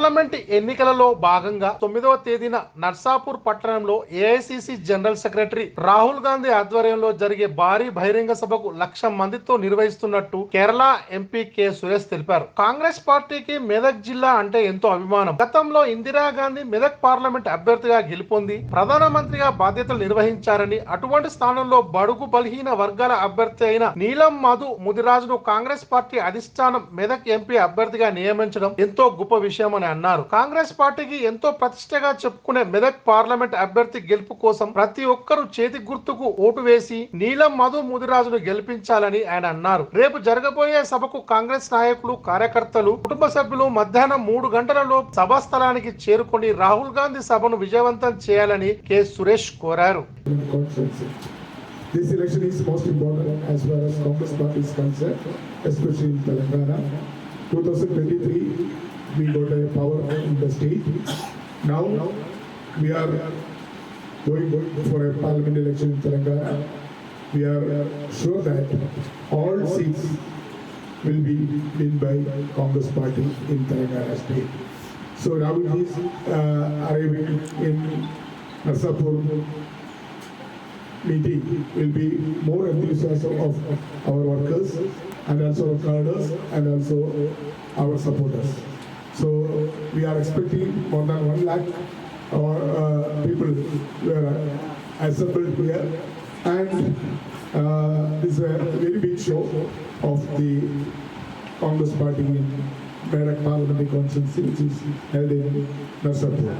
Parliament ఎన్నికలలో భాగంగా 9వ తేదీన నర్సాపూర్ పట్టణంలో AICC general secretary Rahul Gandhi ఆధ్వర్యంలో జరిగే భారీ బహిరంగ సభకు 1,00,000 మందితో నిర్వహిస్తున్నట్టు కేరళ ఎంపీ కె సురేష్ తెలిపారు. కాంగ్రెస్ పార్టీకి మెదక్ జిల్లా అంటే ఎంతో అభిమానం. గతంలో ఇందిరాగాంధీ మెదక్ పార్లమెంట్ అభ్యర్థిగా గెలుపొంది ప్రధానమంత్రిగా బాధ్యతలు నిర్వహించారని, అటువంటి స్థానంలో బడుగు బలహీన వర్గాల అభ్యర్థి అయిన నీలం మధు ముదిరాజును కాంగ్రెస్ పార్టీ అధిష్టానం మెదక్ ఎంపీ అభ్యర్థిగా నియమించడం ఎంతో గొప్ప విషయమని అన్నారు. కాంగ్రెస్ పార్టీకి ఎంతో ప్రతిష్టగా చెప్పుకునే మెదక్ పార్లమెంట్ అభ్యర్థి గెలుపు కోసం ప్రతి ఒక్కరూ చేతి గుర్తుకు ఓటు వేసి నీలం మధు ముదిరాజును గెలిపించాలని ఆయన అన్నారు. రేపు జరగబోయే సభకు కాంగ్రెస్ నాయకులు, కార్యకర్తలు, కుటుంబ సభ్యులు మధ్యాహ్నం 3 గంటలలో సభా స్థలానికి చేరుకొని రాహుల్ గాంధీ సభను విజయవంతం చేయాలని కె సురేష్ కోరారు. This election is most important as far as Congress party is concerned, especially in Telangana. 2023, we got a power in the state. Now, we are going for a parliament election in Telangana. We are sure that all seats will be won by Congress party in Telangana state. So Rahul is arriving in Narsapur meeting will be more enthusiasm of our workers and also our cadres and also our supporters. So we are expecting more than 1 lakh people were assembled here, and this is a very big show of the Congress party in Medak Parliamentary Constituency, which is held in Narsapur.